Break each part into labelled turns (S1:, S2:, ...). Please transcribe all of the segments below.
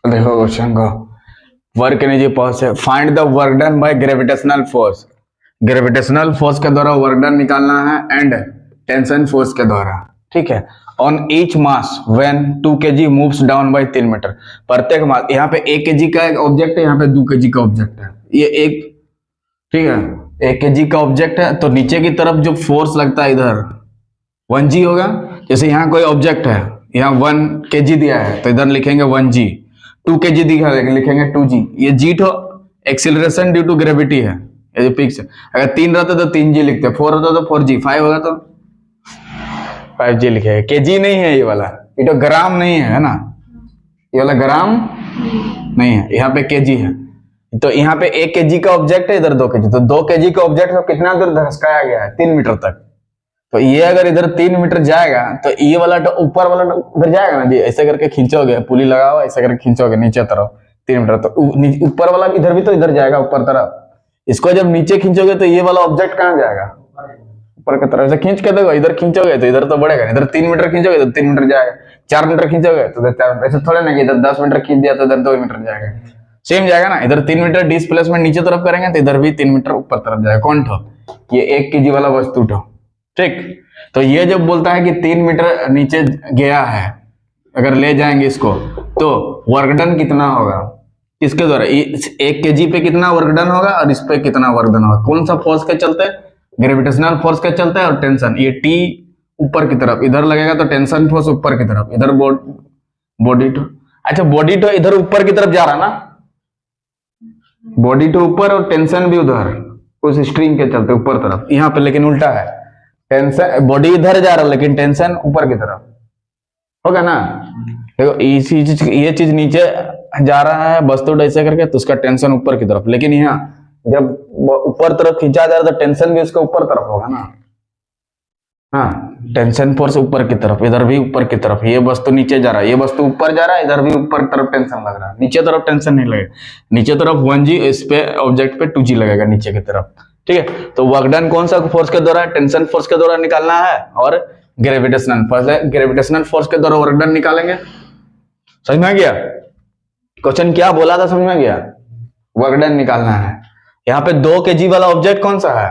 S1: देखो क्वेश्चन को, work energy force है, find the work done by gravitational force. Gravitational force के द्वारा वर्क डन निकालना है एंड टेंशन फोर्स के द्वारा, ठीक है। On each mass when 2 kg moves down by 3 metre. प्रत्येक मास, यहाँ पे 1 kg का एक ऑब्जेक्ट है, यहाँ पे 2 kg का ऑब्जेक्ट है, ये एक, ठीक है, 1 kg का ऑब्जेक्ट है तो नीचे की तरफ जो फोर्स लगता है इधर 1g होगा। जैसे यहाँ कोई ऑब्जेक्ट है, यहाँ 1 kg दिया है तो इधर लिखेंगे 1g, 2 kg दिखा लिखेंगे 2g। ये जी तो एक्सिलरेशन ड्यू टू ग्रेविटी है, ये जो फिक्स है। अगर 3 रहता तो 3g लिखते, 4 होता तो 4g, 5 होगा तो 5g लिखेगा। kg नहीं है ये वाला, ये तो ग्राम नहीं है ना, ये वाला ग्राम नहीं है, यहाँ पे kg है। तो यहाँ पे 1 kg का ऑब्जेक्ट है, इधर 2 kg, तो 2 kg का ऑब्जेक्ट को कितना दूर धसकाया गया है? 3 मीटर तक। तो ये अगर इधर 3 मीटर जाएगा तो ये वाला तो ऊपर वाला उधर जाएगा ना जी, ऐसे करके खींचोगे, पुली लगा हुआ ऐसे करके खींचोगे नीचे तरफ 3 मीटर, तो ऊपर वाला इधर भी तो इधर जाएगा ऊपर तरफ। इसको जब नीचे खींचोगे तो ये वाला ऑब्जेक्ट कहाँ जाएगा? ऊपर की तरफ। ऐसे खींच के देखो, इधर खींचोगे तो इधर तो बढ़ेगा, इधर 3 मीटर खींचोगे तो 3 मीटर जाएगा, 4 मीटर खींचोगे तो इधर 4 मीटर। ऐसे थोड़े ना कि इधर 10 मीटर खींच दिया तो इधर 2 मीटर जाएगा, सेम जाएगा ना। इधर 3 मीटर डिस्प्लेसमेंट नीचे तरफ करेंगे तो इधर भी 3 मीटर ऊपर तरफ जाएगा। कौन ठो? ये 1 kg वाला वस्तु ठो, ठीक। तो ये जब बोलता है कि 3 मीटर नीचे गया है, अगर ले जाएंगे इसको तो वर्क डन कितना होगा? किसके द्वारा? 1 kg पे कितना वर्क डन होगा और इस पे कितना वर्क डन होगा? कौन सा फोर्स के चलते? ग्रेविटेशनल फोर्स के चलते है। और टेंशन, ये टी ऊपर की तरफ इधर लगेगा तो टेंशन फोर्स ऊपर की तरफ, इधर बॉडी टू, अच्छा बॉडी टू इधर ऊपर की तरफ जा रहा ना, बॉडी टू ऊपर और टेंशन भी उधर उस स्ट्रिंग के चलते ऊपर तरफ। यहाँ पे लेकिन उल्टा है, टेंशन बॉडी इधर जा रहा है लेकिन टेंशन ऊपर की तरफ, होगा ना। देखो इसी चीज, ये चीज नीचे जा रहा है वस्तु ऐसे करके तो उसका टेंशन ऊपर की तरफ, लेकिन यहाँ जब ऊपर तरफ खींचा जा रहा है तो टेंशन भी उसका ऊपर तरफ होगा ना। हाँ, टेंशन फोर्स ऊपर की तरफ, इधर भी ऊपर की तरफ। ये वस्तु नीचे जा रहा है, ये वस्तु ऊपर जा रहा है, इधर भी ऊपर तरफ टेंशन लग रहा है, नीचे तरफ टेंशन नहीं लगेगा। नीचे तरफ 1g, इस पे ऑब्जेक्ट पे 2g लगेगा नीचे की तरफ, ठीक है। तो वर्क डन कौन सा फोर्स के द्वारा? टेंशन फोर्स के द्वारा निकालना है और ग्रेविटेशनल फोर्स है, ग्रेविटेशनल फोर्स के द्वारा वर्क डन निकालेंगे। समझ में आ गया? क्वेश्चन क्या बोला था, समझ में आ गया? वर्क डन निकालना है। यहाँ पे 2 kg वाला ऑब्जेक्ट कौन सा है?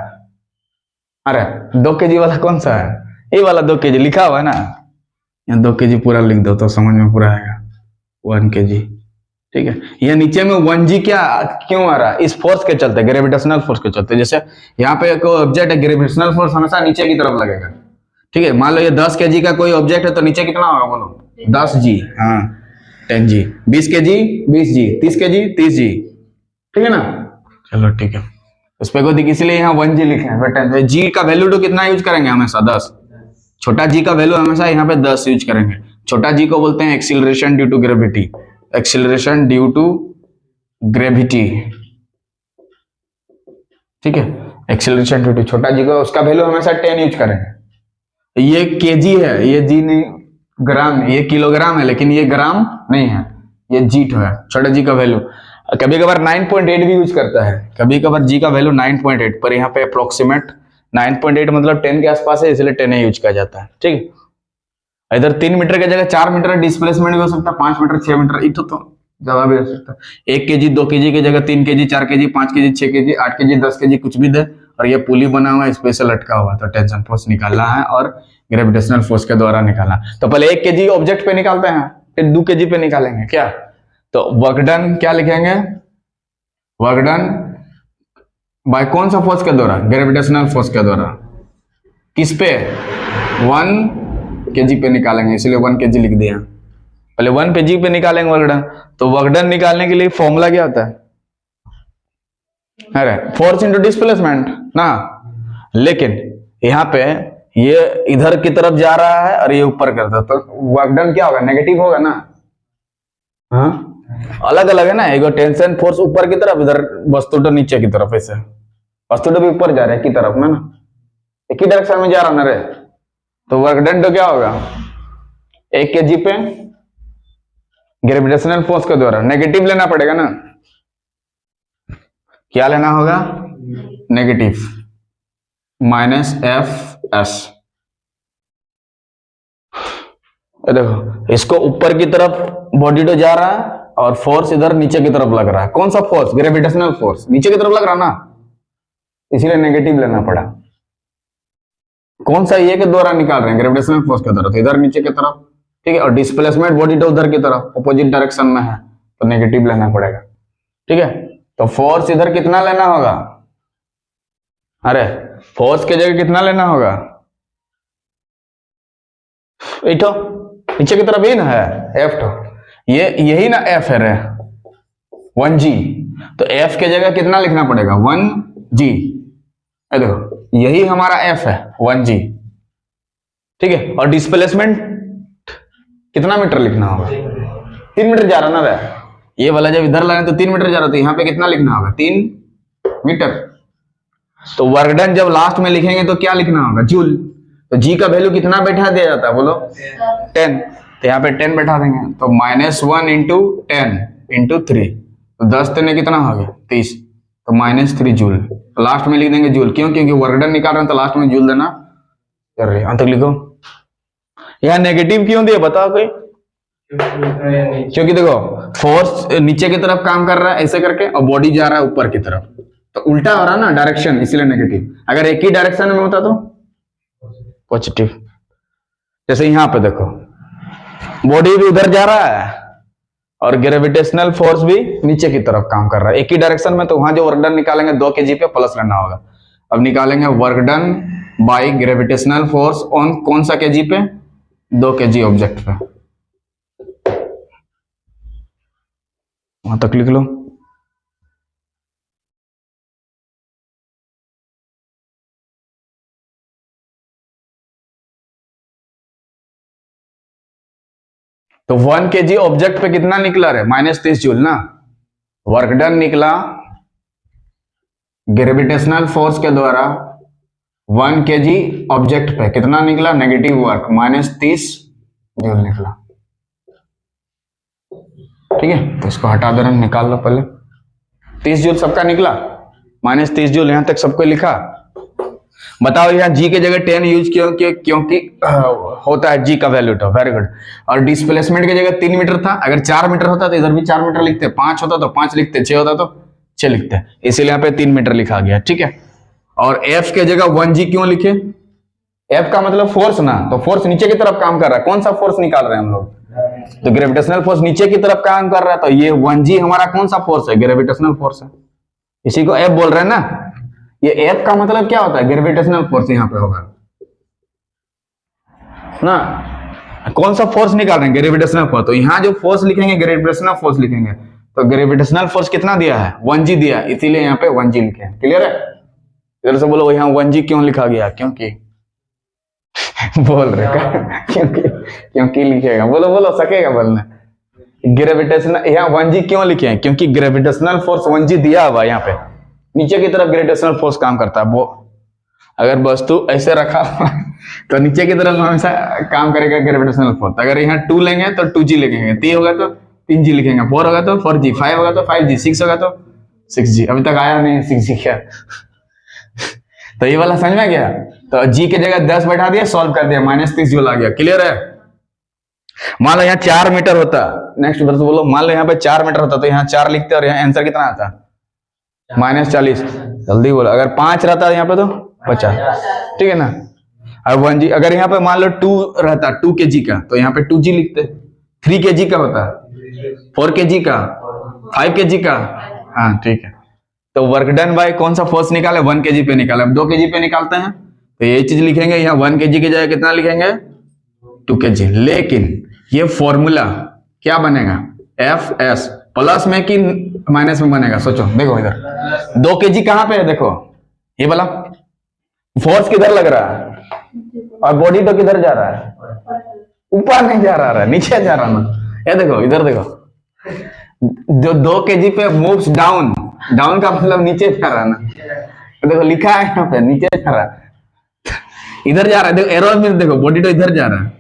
S1: अरे 2 kg वाला कौन सा है? ये वाला 2 kg लिखा हुआ है ना, यहाँ 2 kg पूरा लिख दो तो समझ में पूरा आएगा। 1 kg, ठीक है। ये नीचे में 1g क्या क्यों आ रहा है? इस फोर्स के चलते, ग्रेविटेशनल फोर्स के चलते। जैसे यहाँ पे कोई ऑब्जेक्ट है, ग्रेविटेशनल फोर्स हमेशा नीचे की तरफ लगेगा, ठीक है। मान लो ये 10 kg का कोई ऑब्जेक्ट है तो नीचे कितना होगा बोलो? 10g, हाँ 10g, 20 kg 20g, 30 kg 30g, ठीक है ना। चलो ठीक है, उस पे को इसलिए यहाँ 1g लिखे हैं। जी का वैल्यू तो कितना यूज करेंगे? हमेशा 10। छोटा जी का वैल्यू हमेशा यहाँ पे 10 यूज करेंगे। छोटा जी को बोलते हैं acceleration due to gravity, acceleration due to gravity, ठीक है। एक्सिलरेशन ड्यू टू छोटा जी को, उसका वैल्यू हमेशा 10 यूज करेंगे। ये केजी है, ये जी नहीं ग्राम, ये किलोग्राम है लेकिन ये ग्राम नहीं है, ये जी है छोटा जी का वैल्यू। कभी कभार 9.8 भी यूज करता है, कभी कभार जी का वैल्यू 9.8, पर यहाँ पे अप्रोक्सीमेट 9.8 मतलब 10 के आसपास है, इसलिए 10 यूज किया जाता है, ठीक है। इधर 3 मीटर की जगह 4 मीटर डिस्प्लेसमेंट भी हो सकता है, 5 मीटर 6 मीटर, इतो तो जवाब भी हो सकता है। 1 kg 2 kg की जगह 3 kg 4 kg 5 kg 6 kg 8 kg 10 kg कुछ भी दे, और ये पुली बना हुआ है, स्पेशल लटका हुआ, तो टेंशन फोर्स निकालना है और ग्रेविटेशनल फोर्स के द्वारा निकालना। तो पहले 1 kg ऑब्जेक्ट पे निकालते हैं, फिर 2 kg पे निकालेंगे क्या। तो वर्क डन क्या लिखेंगे? वर्क डन बाय कौन सा फोर्स के द्वारा? ग्रेविटेशनल फोर्स के द्वारा। किस पे? 1 kg पे निकालेंगे, इसलिए 1 kg लिख दिया। पहले 1 kg पे निकालेंगे वर्क डन। तो वर्क डन निकालने के लिए फॉर्मूला क्या होता है? अरे फोर्स इंटू डिस्प्लेसमेंट ना, लेकिन यहाँ पे ये इधर की तरफ जा रहा है और ये ऊपर करता है, तो वर्क डन क्या होगा? नेगेटिव होगा ना। हाँ अलग अलग है ना, एक टेंशन फोर्स ऊपर की तरफ, इधर वस्तु तो नीचे की तरफ, ऐसे वस्तु तो भी ऊपर जा रहा है की तरफ में ना, एक ही डायरेक्शन में जा रहा ना रे। तो वर्क डन तो क्या होगा? 1 kg पे ग्रेविटेशनल फोर्स के द्वारा, नेगेटिव लेना पड़ेगा ना, क्या लेना होगा? Negative -Fs। देखो इसको ऊपर की तरफ बॉडी तो जा रहा है, और फोर्स इधर नीचे की तरफ लग रहा है। कौन सा फोर्स? ग्रेविटेशनल फोर्स नीचे की तरफ लग रहा ना, इसीलिए नेगेटिव लेना पड़ा। कौन सा? ये के द्वारा निकाल रहे हैं, ग्रेविटेशनल फोर्स के द्वारा, तो इधर नीचे की तरफ, ठीक है। और डिस्प्लेसमेंट बॉडी तो उधर की तरफ अपोजिट डायरेक्शन में है, तो नेगेटिव लेना पड़ेगा, ठीक है। तो फोर्स इधर कितना लेना होगा? अरे फोर्स की जगह कितना लेना होगा? इठो नीचे की तरफ ही ना है, एफ तो ये यही ना एफ है रे, 1g। तो एफ के जगह कितना लिखना पड़ेगा? 1g। देखो यही हमारा एफ है, 1g, ठीक है। और डिस्प्लेसमेंट कितना मीटर लिखना होगा? 3 मीटर जा रहा ना रे, ये वाला जब इधर लगाए तो 3 मीटर जा रहा, तो यहाँ पे कितना लिखना होगा? 3 मीटर। तो वर्क डन जब लास्ट में लिखेंगे तो क्या लिखना होगा? जूल। तो जी का वैल्यू कितना बैठा दिया जाता है बोलो? 10। तो यहाँ पे 10 बैठा देंगे, तो -1 इंटू 10 इंटू 3, तो 10 ने कितना हो गया? 30, तो -3 जूल। तो लास्ट में लिख देंगे जूल, क्यों? क्योंकि वर्क डन निकाल रहे हैं तो लास्ट में जूल देना कर रहे हैं। अंत तक लिखो। यहाँ नेगेटिव क्यों दिया बताओ कोई? क्योंकि देखो फोर्स नीचे की तरफ काम कर रहा है ऐसे करके, और बॉडी जा रहा है ऊपर की तरफ, तो उल्टा हो रहा है ना डायरेक्शन, इसलिए नेगेटिव। अगर एक ही डायरेक्शन में होता तो पॉजिटिव। जैसे यहाँ पे देखो बॉडी भी उधर जा रहा है और ग्रेविटेशनल फोर्स भी नीचे की तरफ काम कर रहा है, एक ही डायरेक्शन में, तो वहां जो वर्क डन निकालेंगे 2 kg पे प्लस लेना होगा। अब निकालेंगे work done by gravitational force on कौन सा kg पे? 2 kg ऑब्जेक्ट पे। वहां तक लिख लो। तो 1 kg ऑब्जेक्ट पे कितना निकला रे? -30 जूल ना। वर्क डन निकला ग्रेविटेशनल फोर्स के द्वारा 1 kg ऑब्जेक्ट पे कितना निकला? नेगेटिव वर्क, -30 जूल निकला, ठीक है। तो इसको हटा दे रहे हैं, निकाल लो पहले। 30 जूल सबका निकला, -30 जूल यहां तक सबको लिखा। बताओ यहाँ g के जगह 10 यूज क्यों? क्योंकि होता है g का वैल्यू तो, वेरी गुड। और डिस्प्लेसमेंट की जगह 3 मीटर था, अगर 4 मीटर होता तो इधर भी 4 मीटर लिखते, 5 होता तो 5 लिखते, 6 होता तो 6 लिखते, इसीलिए यहाँ पे 3 मीटर लिखा गया, ठीक है। और f के जगह 1g क्यों लिखे? f का मतलब फोर्स ना, तो फोर्स नीचे की तरफ काम कर रहा है। कौन सा फोर्स निकाल रहे हैं हम लोग? तो ग्रेविटेशनल फोर्स नीचे की तरफ काम कर रहा है, तो ये 1g हमारा कौन सा फोर्स है? ग्रेविटेशनल फोर्स है, इसी को f बोल रहे हैं ना। ये F का मतलब क्या होता है? ग्रेविटेशनल फोर्स यहाँ पे होगा ना। कौन सा फोर्स निकाल रहे हैं? Gravitational force. तो यहाँ जो फोर्स लिखेंगे ग्रेविटेशनल फोर्स लिखेंगे, तो ग्रेविटेशनल फोर्स कितना दिया है? 1g दिया, इसीलिए यहाँ पे 1g लिखे हैं। क्लियर है? इधर से बोलो यहाँ 1g क्यों लिखा गया? क्योंकि बोल रहे क्योंकि लिखेगा, बोलो बोलो, सकेगा बोलना। ग्रेविटेशनल यहाँ 1g क्यों लिखे हैं? क्योंकि ग्रेविटेशनल फोर्स 1g दिया हुआ यहाँ पे, नीचे की तरफ ग्रेविटेशनल फोर्स काम करता है। वो अगर वस्तु ऐसे रखा तो नीचे की तरफ हमेशा काम करेगा ग्रेविटेशनल फोर्स। अगर यहाँ 2 लेंगे तो 2g लिखेंगे, 3 होगा तो 3g लिखेंगे, 4 होगा तो 4g, 5 होगा तो 5g, 6 होगा तो 6g। अभी तक आया नहीं 6g क्या? तो ये वाला समझ में गया। तो g की जगह 10 बैठा दिया, सॉल्व कर दिया, -30 जूल आ गया। क्लियर है? मान लो यहाँ 4 मीटर होता, नेक्स्ट उधर से बोलो, मान लो यहाँ पे 4 मीटर होता तो यहाँ 4 लिखते और यहाँ आंसर कितना आता? -40। जल्दी बोलो। अगर 5 रहता यहाँ पे तो 50, ठीक है ना। और 1g अगर यहाँ पे मान लो 2 रहता, 2 kg का, तो यहाँ पे 2g लिखते। 3 kg का होता, 4 kg का, 5 kg का, हाँ ठीक है। तो वर्क डन बाय कौन सा फोर्स निकाले? 1 kg पे निकाले। अब 2 kg पे निकालते हैं तो ये चीज लिखेंगे, यहाँ 1 kg की जगह कितना लिखेंगे? 2 kg। लेकिन ये फॉर्मूला क्या बनेगा? Fs प्लस में कि माइनस में बनेगा? सोचो, देखो इधर 2 kg कहां पे है? देखो ये वाला फोर्स किधर लग रहा है और बॉडी तो किधर जा रहा है? ऊपर नहीं जा रहा है, नीचे जा रहा ना। ये देखो इधर देखो, जो 2 kg पे मूव्स डाउन, डाउन का मतलब नीचे जा रहा है ना। देखो लिखा है यहाँ पे नीचे जा रहा है, इधर जा रहा है। देखो एरो में देखो, बॉडी तो इधर जा रहा है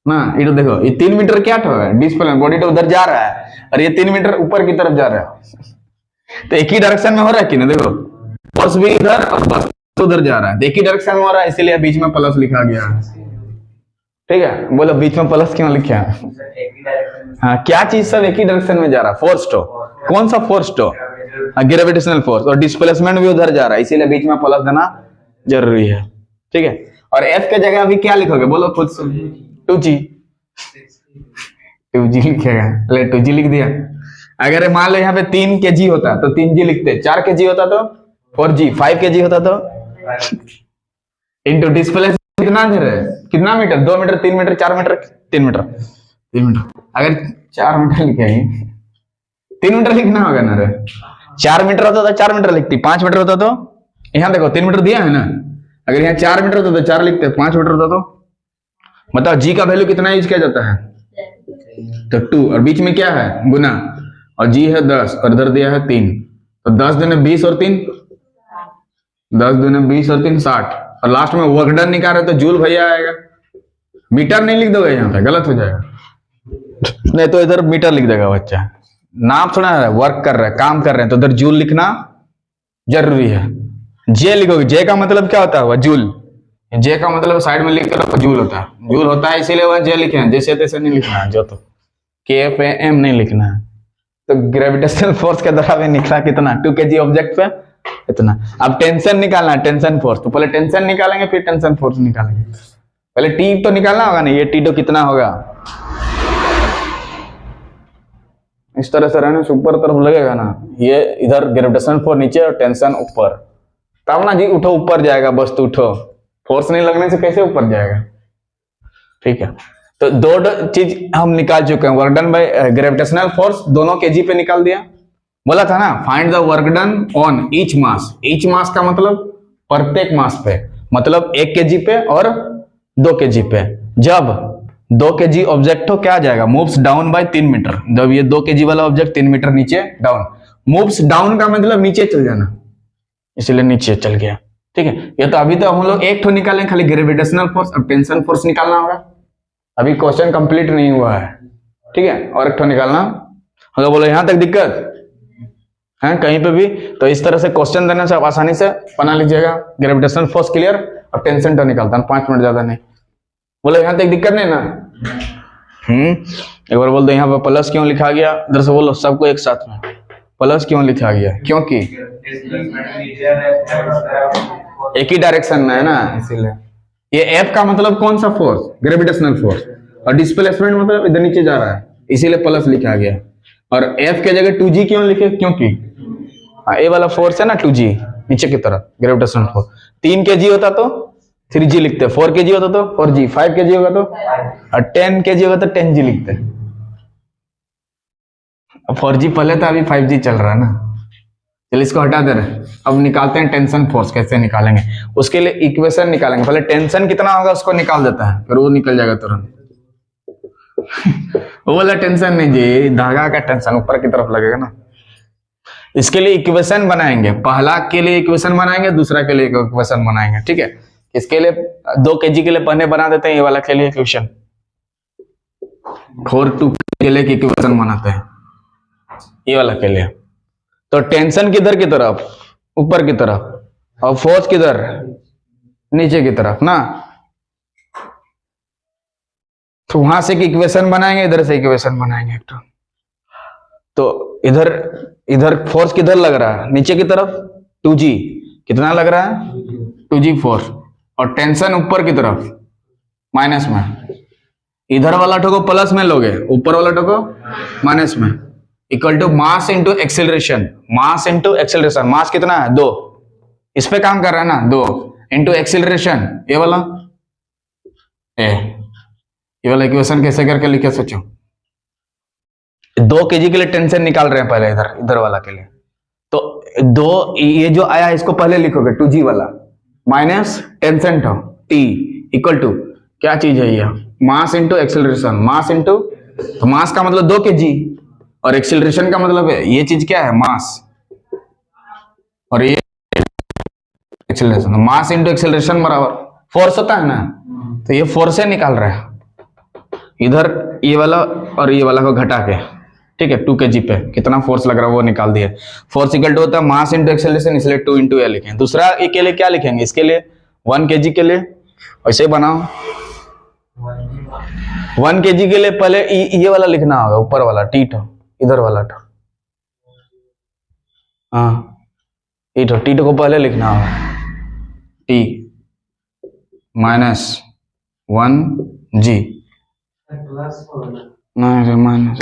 S1: ना। ये तो देखो, ये 3 मीटर क्या है? डिस्प्ले बॉडी तो उधर जा रहा है और ये 3 मीटर ऊपर की तरफ जा रहा है, तो एक ही डायरेक्शन में हो रहा है कि ना। देखो फोर्स भी इधर और बस उधर जा रहा है, तो एक ही डायरेक्शन में हो रहा है, इसीलिए बीच में प्लस लिखा गया है। ठीक है, बोलो बीच में प्लस क्यों लिखे हैं? हाँ, क्या चीज सब एक ही डायरेक्शन में जा रहा है? फोर्स टो। कौन सा फोर्स टो? Gravitational force. और डिस्प्लेसमेंट भी उधर जा रहा है, इसीलिए बीच में प्लस देना जरूरी है। ठीक है, और एफ के जगह अभी क्या लिखोगे? बोलो खुद से। 2g। 2g लिखेगा, ले 2g लिख दिया। अगर मान लो यहाँ पे 3 kg होता तो 3g लिखते, 4 kg होता तो 4g, 5 kg होता तो इंटू डिस्प्लेसमेंट कितना दे रहे हैं? कितना metre? 2 metre, 3 metre, 4 metre, 3 metre, 3 metre. अगर 4 मीटर लिखे 3 मीटर लिखना होगा ना रे। 4 मीटर होता तो 4 मीटर लिखती, 5 मीटर होता तो यहाँ देखो 3 मीटर दिया है ना, अगर यहाँ 4 मीटर होता तो 4 लिखते, 5 मीटर होता तो मतलब जी का वैल्यू कितना यूज किया जाता है? तो 2, और बीच में क्या है? गुना, और जी है 10 और इधर दिया है 3, तो 10 दूने 20 और 3 10 दूने 20 और 3 60, और लास्ट में वर्क डन निकाल रहे तो जूल भैया आएगा। मीटर नहीं लिख दोगे यहाँ पे, गलत हो जाएगा। नहीं तो इधर मीटर लिख देगा बच्चा, नाम थोड़ा है, वर्क कर रहे हैं, काम कर रहे हैं, तो इधर जूल लिखना जरूरी है। जे लिखोगे, जे का मतलब क्या होता है? वह जूल। जे का मतलब साइड में लिख कर जूल होता है, जूल होता है इसीलिए वह जे लिखे हैं, जैसे तैसे नहीं लिखना है, जो तो KFAM नहीं लिखना है। तो ग्रेविटेशनल फोर्स के द्वारा भी निकला कितना? 2 kg ऑब्जेक्ट पे इतना। अब टेंशन निकालना है, टेंशन फोर्स, तो पहले टेंशन निकालेंगे फिर टेंशन फोर्स निकालेंगे। पहले टी तो निकालना होगा ना, ये टी तो कितना होगा? इस तरह से रहने से ऊपर तरफ लगेगा ना, ये इधर ग्रेविटेशनल फोर्स नीचे और टेंशन ऊपर, तब ना जी उठो ऊपर जाएगा, बस तो उठो, फोर्स नहीं लगने से कैसे ऊपर जाएगा? ठीक है, तो दो चीज हम निकाल चुके हैं, work done by gravitational force दोनों kg पे निकाल दिया। बोला था ना find the work done on each mass. Each mass का मतलब प्रत्येक मास पे, मतलब 1 kg पे और 2 kg पे। जब 2 kg ऑब्जेक्ट हो क्या आ जाएगा? Moves down by 3 metre. जब ये 2 kg वाला ऑब्जेक्ट 3 मीटर नीचे डाउन, मूव्स डाउन का मतलब नीचे चल जाना, इसलिए नीचे चल गया। ठीक है, ये तो अभी तो हम लोग एक ठो निकालें खाली ग्रेविटेशनल फोर्स, अब टेंशन फोर्स निकालना होगा। अभी क्वेश्चन कंप्लीट नहीं हुआ है, ठीक है, और एक ठो निकालना। अगर बोलो यहां तक दिक्कत है कहीं पे भी, तो इस तरह से क्वेश्चन देने से आप आसानी से बना लीजिएगा। ग्रेविटेशनल फोर्स क्लियर, अब टेंशन तो निकालता हूं, 5 मिनट ज्यादा नहीं। बोलो यहां तक दिक्कत नहीं ना? एक बार बोल दो यहाँ पे प्लस क्यों लिखा गया, इधर से बोलो सबको एक साथ में, प्लस क्यों लिखा गया? क्योंकि एक ही डायरेक्शन में है ना, इसीलिए। ये एफ का मतलब कौन सा फोर्स? ग्रेविटेशनल फोर्स, और डिस्प्लेसमेंट मतलब इधर नीचे जा रहा है, इसीलिए प्लस लिखा गया। और एफ के जगह 2g क्यों लिखे? क्योंकि ए वाला फोर्स है ना 2g नीचे की तरफ, ग्रेविटेशनल फोर्स। 3 kg होता तो 3g लिखते, 4 kg होता तो 4g, 5 kg होगा तो, और 10 kg होगा तो 10g लिखते। अब 4g पहले था, अभी 5g चल रहा है ना, चलिए इसको हटा दे रहे। अब निकालते हैं टेंशन फोर्स, कैसे निकालेंगे उसके लिए इक्वेशन निकालेंगे। पहले टेंशन कितना होगा उसको निकाल देता है, फिर वो निकल जाएगा तुरंत। वो वाला टेंशन नहीं जी, धागा का टेंशन ऊपर की तरफ लगेगा ना। इसके लिए इक्वेशन बनाएंगे, पहला के लिए इक्वेशन बनाएंगे, दूसरा के लिए इक्वेशन बनाएंगे। ठीक है, इसके लिए 2 kg के लिए पहले बना देते हैं, ये वाला के लिए इक्वेशन, 4 के लिए इक्वेशन बनाते हैं ये वाला के लिए। तो टेंशन किधर की तरफ? ऊपर की तरफ, और फोर्स किधर? नीचे की तरफ ना। तो वहां से इक्वेशन बनाएंगे, इधर से इक्वेशन बनाएंगे एक तो इधर फोर्स किधर लग रहा है? नीचे की तरफ 2g, कितना लग रहा है? 2g फोर्स, और टेंशन ऊपर की तरफ माइनस में। इधर वाला ठोको प्लस में लोगे, ऊपर वाला ठोको माइनस में, equal to mass into acceleration. Mass into acceleration, mass कितना है? 2, इस पे काम कर रहा है ना, 2 इंटू एक्सेलरेशन, ये वाला ये वाला इक्वेशन कैसे करके लिखे सोचो। 2 kg के लिए टेंशन निकाल रहे हैं पहले, इधर वाला के लिए। तो 2 ये जो आया इसको पहले लिखोगे 2g वाला, माइनस टेंशन था t इक्वल टू क्या चीज है ये? मास इंटू एक्सेलरेशन। मास इंटू, तो मास का मतलब 2 kg, और एक्सेलरेशन का मतलब है ये चीज क्या है? मास, और ये एक्सेलरेशन। मास इंटू एक्सेलरेशन बराबर फोर्स होता है ना, तो ये फोर्स से निकाल रहा है इधर, ये वाला और ये वाला को घटा के। ठीक है, 2 kg पे कितना फोर्स लग रहा है वो निकाल दिया। फोर्स इक्वल टू होता है मास इंटू एक्सेलरेशन, इसलिए 2 इंटू ए लिखें। दूसरा के लिए क्या लिखेंगे? इसके लिए 1 kg के लिए वैसे बनाओ, 1 kg के लिए पहले ये वाला लिखना होगा, ऊपर वाला टी टो, इधर वाला टो, हाँ टी टो को पहले लिखना होगा, टी माइनस 1g, नहीं माइनस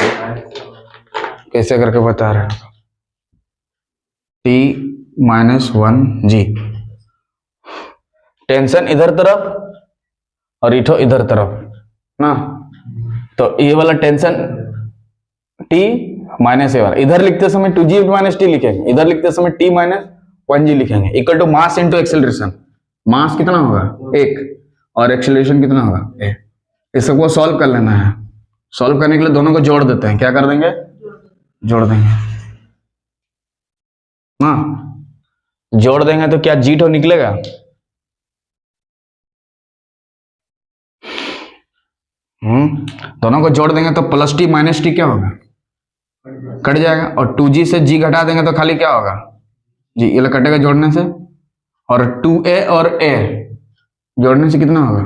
S1: कैसे करके बता रहे हैं, टी माइनस 1g, टेंशन इधर तरफ और इठो इधर तरफ ना, तो ये वाला टेंशन टी माइनस ये वाला, इधर लिखते समय 2g माइनस टी लिखेंगे, इधर लिखते समय टी माइनस 1g लिखेंगे, equal to mass into acceleration. Mass कितना होगा 1 और एक्सेलरेशन कितना होगा a। इस सबको सॉल्व कर लेना है। सॉल्व करने के लिए दोनों को जोड़ देते हैं, क्या कर देंगे, जोड़ देंगे, हाँ जोड़ देंगे तो क्या जी टो निकलेगा, दोनों को जोड़ देंगे तो प्लस टी माइनस टी क्या होगा, कट जाएगा, और 2g से g घटा देंगे तो खाली क्या होगा जी, ये कटेगा जोड़ने से, और 2a और a जोड़ने से कितना होगा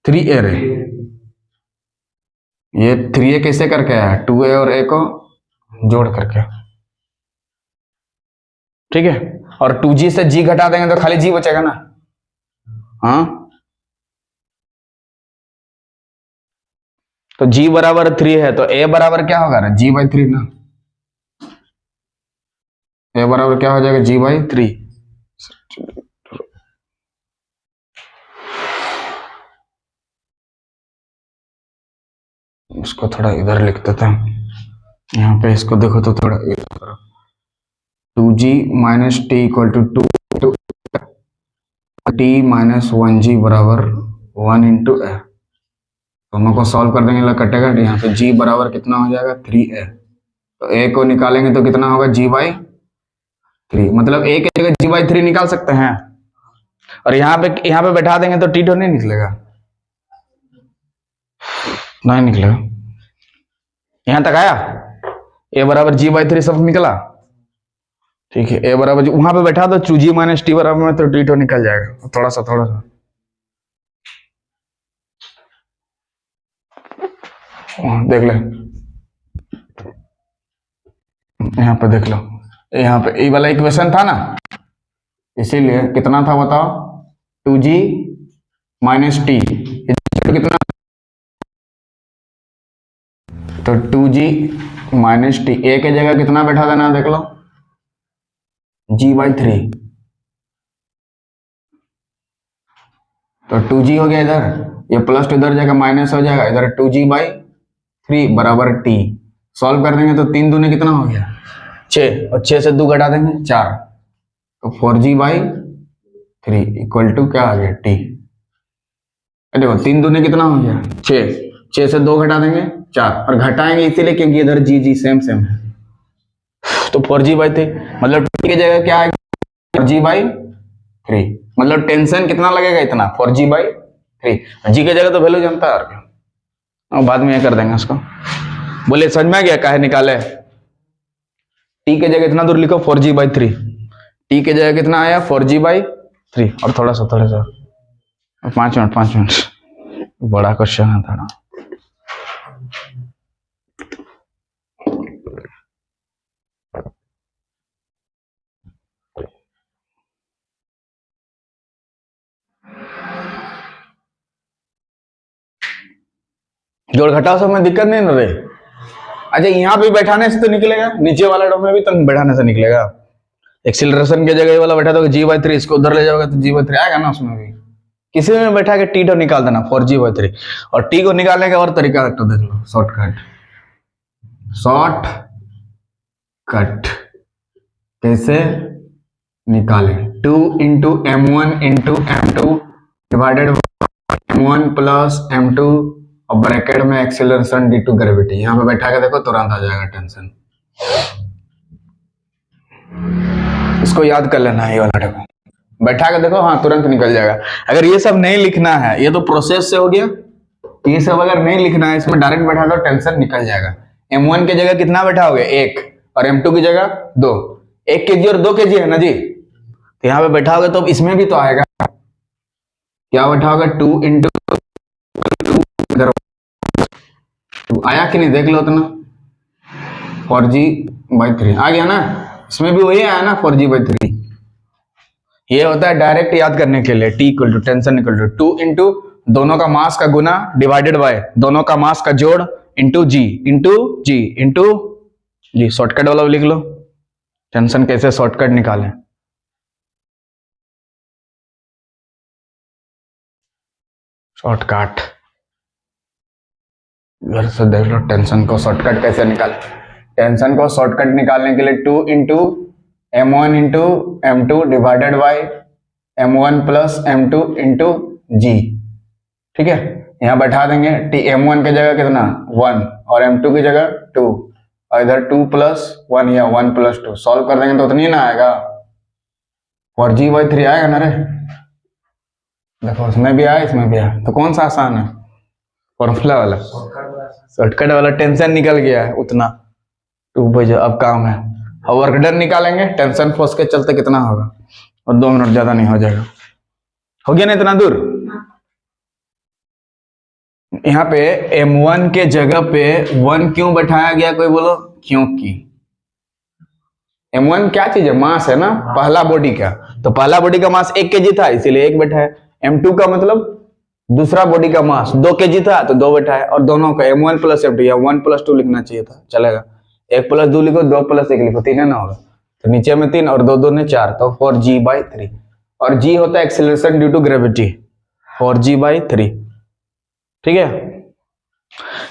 S1: 3a रे, ये 3a कैसे करके आया, 2a और a को जोड़ करके, ठीक है, और 2g से g घटा देंगे तो खाली g बचेगा ना, हाँ तो g बराबर 3 है तो a बराबर क्या होगा g/3 ना, a बराबर क्या हो जाएगा g/3। इसको थोड़ा इधर लिख देते हैं, यहाँ पे इसको देखो तो थोड़ा इधर, 2g minus T equal to 2 T minus 1g बराबर 1 इंटू ए, तो हम को सॉल्व कर देंगे, कटेगा, यहाँ पे g बराबर कितना हो जाएगा 3a, तो a को निकालेंगे तो कितना होगा g/3, मतलब a की जगह g/3 निकाल सकते हैं, और यहाँ पे बैठा देंगे तो टी टो नहीं निकलेगा, नहीं निकलेगा, यहां तक आया, a बराबर g/3 सब निकला, ठीक है, a बराबर वहां पे बैठा दो 2g माइनस टी बराबर में, तो टी टो निकल जाएगा, थोड़ा सा देख ले, यहाँ पे देख लो, यहाँ पे ये वाला इक्वेशन था ना, इसीलिए कितना था बताओ 2g माइनस टी कितना, तो 2g माइनस टी, a के जगह कितना बैठा देना देख लो g/3, तो 2g हो गया इधर, ये प्लस इधर जाएगा माइनस हो जाएगा, इधर 2g/3 बराबर t, सॉल्व कर देंगे तो 3 दूने कितना हो गया 6, और 6 से 2 घटा देंगे 4, तो 4g/3 इक्वल टू क्या आ गया t, देखो 3 दूने कितना हो गया 6 से 2 घटा देंगे 4, और घटाएंगे इसीलिए क्योंकि इधर जी सेम है, तो 4g/3, मतलब t की जगह क्या है 4g/3, मतलब टेंशन कितना लगेगा इतना 4g/3, g की जगह तो वैल्यू जानता है, और बाद में ये कर देंगे उसको, बोले समझ में आ गया काहे निकाले, t के जगह इतना दूर लिखो 4g/3, t के जगह कितना आया 4g/3, और थोड़ा सा 5 मिनट, बड़ा क्वेश्चन है था, जोड़ घटाव सब में दिक्कत नहीं ना रे, अच्छा यहाँ पे बैठाने से तो निकलेगा, नीचे वाला डोम में भी तो बैठाने से निकलेगा, एक्सीलरेशन के जगह वाला बैठा दोगे g/3, इसको उधर ले जाओगे तो g/3 आएगा ना, उसमें भी किसी में बैठा के टी टो निकाल देना 4g/3, और टी को निकालने का और तरीका तो देख लो, शॉर्टकट कैसे निकाले, 2 into m1 into m2 divided m1 plus m2, और ब्रैकेट में एक्सेलरेशन डी टू ग्रेविटी, यहां पे बैठा के देखो तुरंत आ जाएगा टेंशन, इसको याद कर लेना है, ये वाला देखो बैठा के देखो, हाँ तुरंत निकल जाएगा। अगर ये सब नहीं लिखना है, ये तो प्रोसेस से हो गया, ये सब अगर नहीं लिखना है, इसमें डायरेक्ट बैठा दो टेंशन निकल जाएगा। m1 की जगह कितना बैठाओगे 1, और m2 की जगह 2, 1 kg और 2 kg है ना जी, तो यहाँ पे बैठाओगे तो इसमें भी तो आएगा, क्या बैठाओगे 2 इंटू 2 आया कि नहीं देख लो उतना। 4g/3 आ गया ना, इसमें भी वही आया ना 4g/3। ये होता है डायरेक्ट याद करने के लिए, T equal to tension equal to 2 into दोनों का मास का गुना डिवाइडेड बाय दोनों का मास का जोड़ इंटू जी शॉर्टकट वाला लिख लो। टेंशन कैसे शॉर्टकट निकालें, शॉर्टकट घर से देख लो। टेंशन को शॉर्टकट कैसे निकालें। टेंशन को शॉर्टकट निकालने के लिए 2 into m1 into m2 divided by m1 plus m2 into g. ठीक है, यहाँ बैठा देंगे m1 की जगह कितना 1 और m2 की जगह 2 और इधर 2 प्लस 1 या 1 प्लस 2 सॉल्व कर देंगे तो उतनी ना आएगा, 4g/3 आएगा ना रे। देखो उसमें भी आया इसमें भी आया, तो कौन सा आसान है, फॉर्मूला वाला शॉर्टकट वाला। टेंशन निकल गया है उतना 2 बजे, अब काम है और वर्क डन निकालेंगे। टेंशन फोर्स के चलते कितना होगा, और 2 मिनट ज्यादा नहीं हो जाएगा। हो गया ना इतना दूर। यहाँ पे m1 के जगह पे 1 क्यों बैठाया गया, कोई बोलो। क्योंकि m1 क्या चीज है, मास है ना, पहला बॉडी का। तो पहला बॉडी का मास 1 kg था इसीलिए 1 बैठा है। m2 का मतलब दूसरा बॉडी का मास 2 kg था तो 2 बैठा है। और दोनों का m1 प्लस m2 या 1 प्लस 2 लिखना चाहिए था, चलेगा। 1 प्लस 2 लिखो, 2 प्लस 1 लिखो, 3 है ना होगा। तो नीचे में 3 और 2 2 ने 4, तो 4g/3। और g होता है acceleration due to gravity, 4g/3। ठीक है,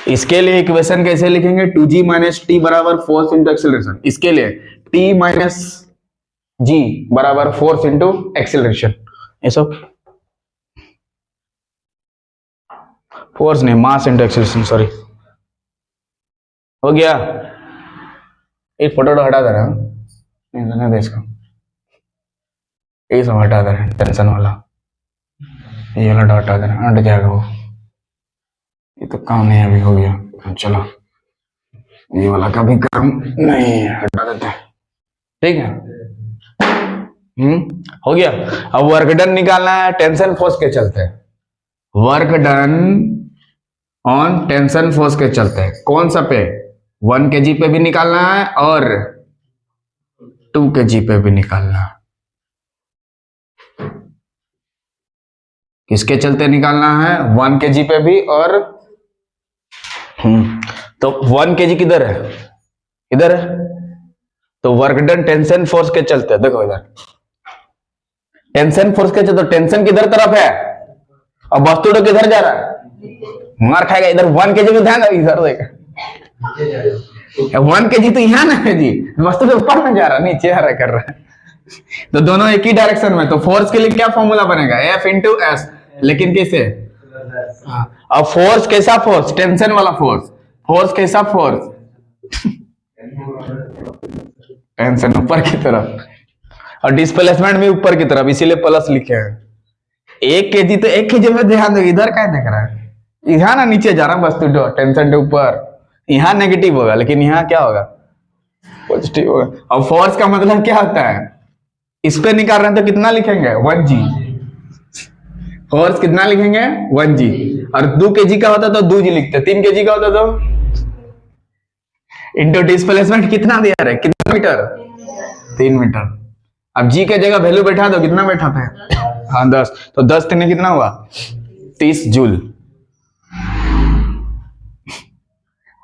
S1: इसके लिए इक्वेशन कैसे लिखेंगे, 2g माइनस टी बराबर फोर्स इंटू एक्सीलरेशन। इसके लिए t माइनस जी बराबर फोर्स इंटू एक्सीलरेशन। ये सब फोर्स नहीं, मास इंटू एक्सीलरेशन, सॉरी। हो गया, एक फोटो तो हटा दे रहा हूं, नहीं दे इसको, ये सब हटा दे रहे हैं, टेंशन वाला ये वाला हटा दे रहे हैं, हट जाएगा वो, ये तो काम नहीं अभी हो गया। चलो ये वाला का भी काम नहीं है, हटा देते हैं। ठीक है, हो गया। अब वर्क डन निकालना है टेंशन फोर्स के चलते। Work done on tension force के चलते कौन सा पे, 1 kg पे भी निकालना है और 2 kg पे भी निकालना है। किसके चलते निकालना है, 1 kg पे भी और तो 1 kg किधर है, इधर है। तो वर्क डन टेंशन फोर्स के चलते, देखो इधर टेंशन फोर्स के चलते, तो टेंशन किधर तरफ है और वस्तु तो किधर जा रहा है, मार खाएगा। इधर 1 kg में ध्यान, इधर देख 1 kg तो यहाँ ना है जी, वस्तु के ऊपर में जा रहा, नीचे आ रहा कर रहा है। तो दोनों एक ही डायरेक्शन में, तो फोर्स के लिए क्या फॉर्मूला बनेगा, F इंटू एस, लेकिन कैसे। अब फोर्स कैसा फोर्स, टेंशन वाला फोर्स। फोर्स कैसा फोर्स, टेंशन ऊपर की तरफ, और डिस्प्लेसमेंट भी ऊपर की तरफ, इसीलिए प्लस लिखे हैं। 1 kg तो 1 kg में ध्यान दो, इधर क्या देख रहा है, यहाँ ना नीचे जा रहा वस्तु, टेंशन के ऊपर, यहाँ नेगेटिव होगा लेकिन यहाँ क्या होगा, पॉजिटिव होगा। और फोर्स का मतलब क्या होता है, इस पे निकाल रहे हैं तो कितना लिखेंगे 1g, फोर्स कितना लिखेंगे 1g। और 2 kg का होता तो 2g लिखते, 3 kg का होता तो इंटू डिस्प्लेसमेंट कितना दिया रहे, कितना मीटर, 3 मीटर। अब g के जगह वैल्यू बैठा दो, कितना बैठाते हैं, हाँ 10, तो 10 3 कितना हुआ 30 जूल।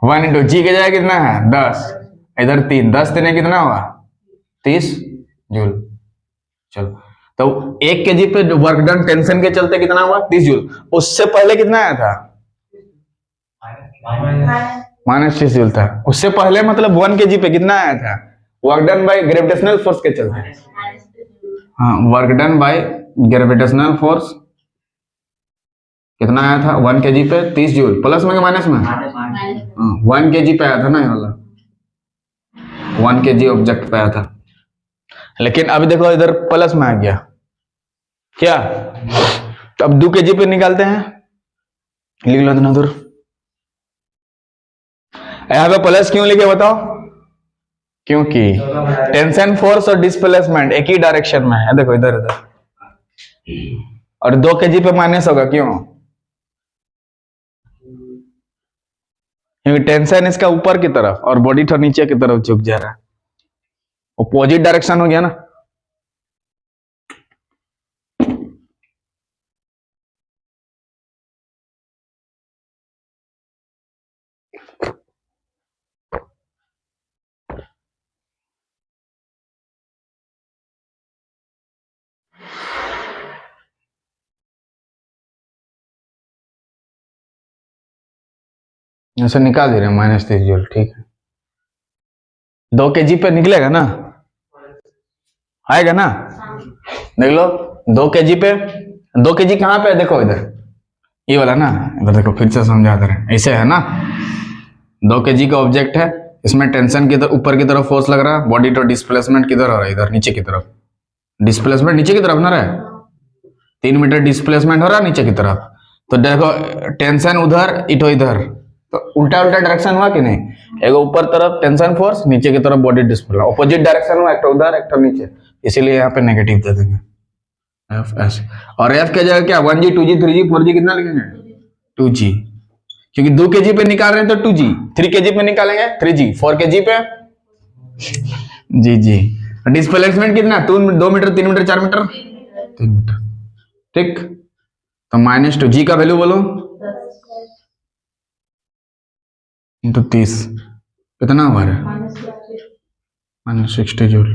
S1: 1 इंटू जी के जगह कितना है 10, इधर 3, 10 3 कितना हुआ 30 जूल। चलो, तो 1 kg पे वर्क डन टेंशन के चलते कितना हुआ 30 जूल। उससे पहले कितना आया था, -30 जूल था। उससे पहले मतलब 1 kg पे कितना आया था, work done by gravitational force के चलते। हाँ, work done by gravitational force कितना आया था 1 kg पे 30 जूल, प्लस में माइनस में, 1 kg पे आया था ना ये वाला, 1 kg ऑब्जेक्ट पे आया था। लेकिन अभी देखो इधर प्लस में आ गया क्या, तो अब 2 kg पे निकालते हैं, लिख लो इतना दूर। यहां पे प्लस क्यों लिखे बताओ, क्योंकि टेंशन फोर्स और डिस्प्लेसमेंट एक ही डायरेक्शन में है। देखो इधर इधर, और 2 kg पे माइनस होगा, क्यों, क्योंकि टेंशन इसका ऊपर की तरफ और बॉडी थोड़ा नीचे की तरफ झुक जा रहा है, अपोजिट डायरेक्शन हो गया ना। ऐसे निकाल दे रहे हैं -30 जूल, ठीक है। 2 kg पे निकलेगा ना, आएगा ना, देख लो 2 kg पे। 2 kg कहाँ पे है, देखो इधर, ये वाला ना, इधर देखो, फिर से समझा दे रहे हैं, ऐसे है ना। 2 kg का ऑब्जेक्ट है, इसमें टेंशन की ऊपर की तरफ फोर्स लग रहा है, बॉडी तो डिस्प्लेसमेंट किधर हो रहा है, इधर नीचे की तरफ, डिस्प्लेसमेंट नीचे की तरफ ना रहा है, 3 मीटर डिस्प्लेसमेंट हो रहा है नीचे की तरफ। तो देखो टेंशन उधर, इटो इधर, तो उल्टा उल्टा डायरेक्शन हुआ कि नहीं, एक ऊपर तरफ टेंशन फोर्स, नीचे की तरफ बॉडी डिस्प्ले, ऑपोजिट डायरेक्शन हुआ, एक उधर एक नीचे, इसीलिए यहाँ पे नेगेटिव दे देंगे एफ एस। और एफ के जगह क्या 1G 2G 3G 4G कितना लिखेंगे 2G, क्योंकि 2 kg पे निकाल रहे हैं तो 2G, 3 kg पे निकालेंगे 3G, 4 kg पे जी। डिस्प्लेसमेंट कितना 2 मीटर 3 मीटर 4 मीटर 3 मीटर, ठीक। तो -2G का वैल्यू बोलो इंटू 30 कितना हुआ है -60 जूल।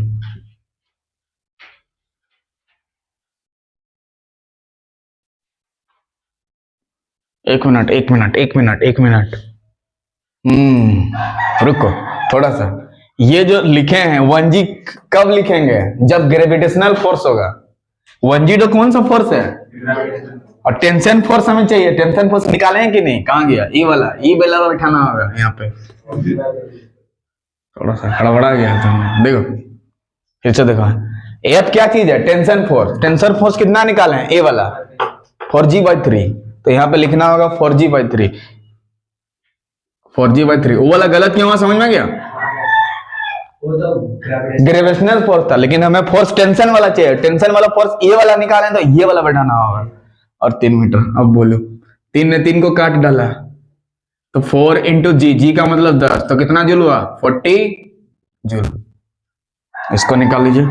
S1: एक मिनट, रुको थोड़ा सा, ये जो लिखे हैं 1G कब लिखेंगे, जब ग्रेविटेशनल फोर्स होगा। 1G तो कौन सा फोर्स है, और टेंशन फोर्स हमें चाहिए, टेंशन फोर्स निकाले हैं कि नहीं, कहाँ गया, ई वाला बैठाना होगा यहाँ पे। थोड़ा सा हड़बड़ा गया था, देखो फिर से देखो, एफ क्या चीज है, टेंशन फोर्स कितना निकाले हैं, ए वाला 4G/3, तो यहाँ पे लिखना होगा 4G/3, 4G/3। वो वाला गलत क्यों हुआ, समझ में गया, ग्रेविटेशनल फोर्स था, लेकिन हमें फोर्स टेंशन वाला चाहिए, टेंशन वाला फोर्स ये वाला निकालें तो ये वाला बैठाना होगा, और 3 मीटर। अब बोलो 3 ने 3 को काट डाला, तो 4 इंटू जी का मतलब 10, तो कितना जूल हुआ 40 जूल। इसको निकाल लीजिए,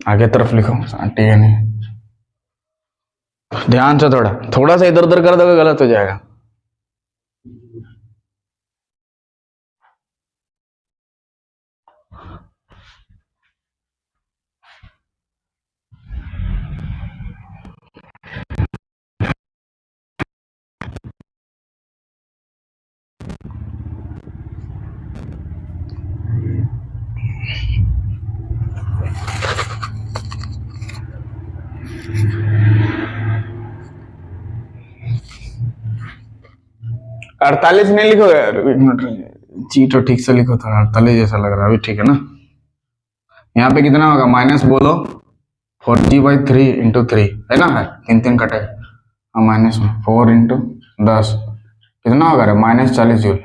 S1: आगे तरफ लिखो, ठीक है नहीं, ध्यान से थोड़ा सा इधर उधर कर दोगे गलत हो जाएगा। अड़तालीस नहीं लिखो यार, एक मिनट जी, तो ठीक से लिखो, था 48 जैसा लग रहा है अभी, ठीक है ना। यहाँ पे कितना होगा, माइनस बोलो 4G/3 इंटू 3 है ना, है 3 कटे, माइनस 4 इंटू 10 कितना होगा, -40 जूल।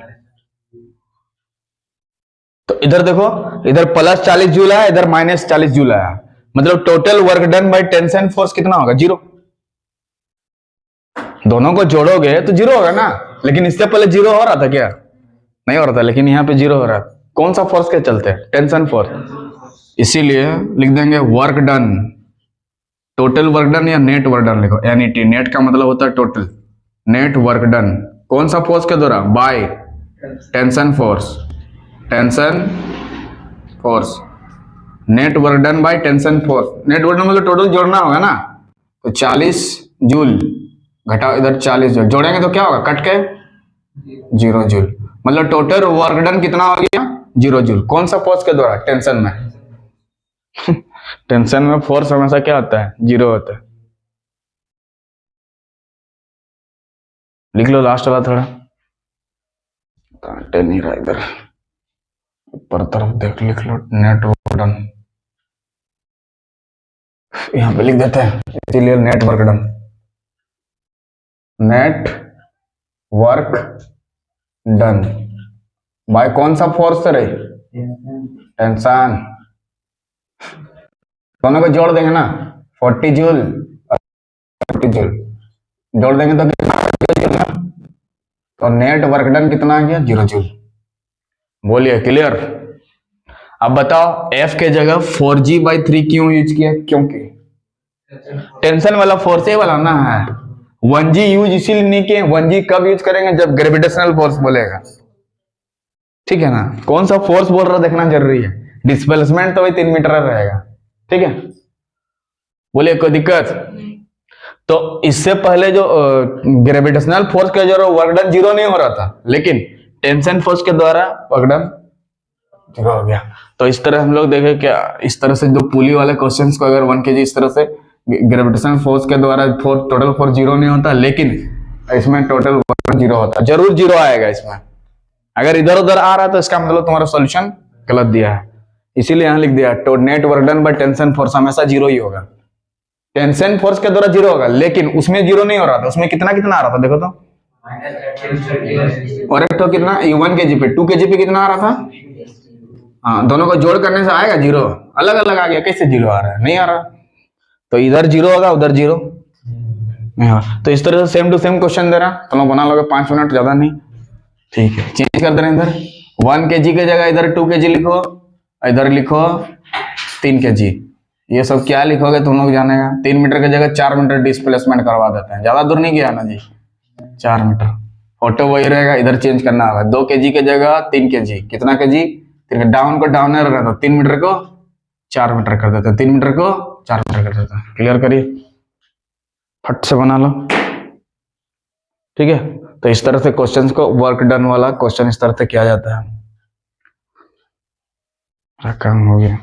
S1: तो इधर देखो, इधर +40 जूल है, इधर -40 जूल है, मतलब total work done by tension force कितना होगा, 0। दोनों को जोड़ोगे तो 0 होगा ना, लेकिन इससे पहले 0 हो रहा था क्या, नहीं हो रहा था, लेकिन यहाँ पे 0 हो रहा है, कौन सा फोर्स के चलते, टेंशन फोर्स, इसीलिए लिख देंगे work done, total work done या नेट वर्क डन लिखो, NET, नेट का मतलब होता है टोटल, नेट वर्क डन कौन सा फोर्स के द्वारा, by tension force, net work done by tension force, net work done मतलब टोटल जोड़ना होगा ना, तो 40 जूल घटाओ इधर 40 जूल, जोड़ेंगे तो क्या होगा, कट के 0 जूल, मतलब टोटल वर्क डन कितना हो गया 0 जूल। कौन सा फोर्स के द्वारा, टेंशन में टेंशन में फोर्स हमेशा क्या होता है, 0 होता है। लिख लो लास्ट वाला, थोड़ा काटे नहीं रहा, इधर ऊपर तरफ देख, लिख लो नेट वर्क डन, यहाँ पे लिख देते हैं, इसीलिए net work done, net work done bye कौन सा फोर्स से रही, टेंशन, दोनों को जोड़ देंगे ना, 40 जूल 40 जूल जोड़ देंगे तो तो नेट वर्क डन कितना आ गया 0 जूल। बोलिए क्लियर। अब बताओ F के जगह 4G/3 क्यों यूज किया? क्योंकि टेंशन वाला फोर्स ही वाला ना है। 1G यूज इसीलिए नहीं किए। 1G कब यूज करेंगे? जब ग्रेविटेशनल फोर्स बोलेगा, ठीक है ना। कौन सा फोर्स बोल रहा देखना जरूरी है। डिस्प्लेसमेंट तो वही 3 मीटर रहेगा, ठीक है। बोलिए कोई दिक्कत? तो इससे पहले जो ग्रेविटेशनल फोर्स का जो वर्क डन 0 नहीं हो रहा था, लेकिन टेंशन फोर्स के द्वारा वर्क डन 0 हो गया। तो इस तरह हम लोग देखें क्या, इस तरह से जो पुली वाले क्वेश्चंस को अगर 1 kg इस तरह से ग्रेविटेशनल फोर्स के द्वारा टोटल फोर्स 0 नहीं होता, लेकिन इसमें टोटल वर्क 0 होता, जरूर 0 आएगा इसमें। अगर इधर उधर आ रहा है तो इसका मतलब तुम्हारा सॉल्यूशन गलत दिया है, इसीलिए यहां लिख दिया तो net work done by tension force हमेशा 0 ही होगा। टेंशन फोर्स के द्वारा 0 होगा, लेकिन उसमें 0 नहीं हो रहा था, उसमें कितना कितना आ रहा था देखो तो। और एक तो कितना 1 kg पे 2 kg पे कितना आ रहा था? हाँ, दोनों को जोड़ करने से आएगा 0, अलग अलग आ गया, कैसे 0 आ रहा है? नहीं आ रहा। तो इधर 0 होगा, उधर 0। हाँ, तो इस तरह से सेम टू सेम क्वेश्चन दे रहा, तुम लोग बना लोगे 5 मिनट, ज्यादा नहीं, ठीक है। चेंज कर दे रहे इधर 1 kg के जगह इधर 2 kg लिखो, इधर लिखो 3 kg। ये सब क्या लिखोगे तुम लोग जानेगा। 3 मीटर की जगह 4 मीटर डिस्प्लेसमेंट करवा देते हैं, ज्यादा दूर नहीं गया ना जी, 4 मीटर। फोटो वही रहेगा, इधर चेंज करना होगा। 2 kg की जगह 3 kg, कितना kg? डाउन को डाउनर रहता, 3 मीटर को 4 मीटर कर देते, 3 मीटर को 4 मीटर कर देते। क्लियर करिए, फट से बना लो, ठीक है। तो इस तरह से क्वेश्चंस को वर्क डन वाला क्वेश्चन इस तरह से किया जाता है। काम हो गया।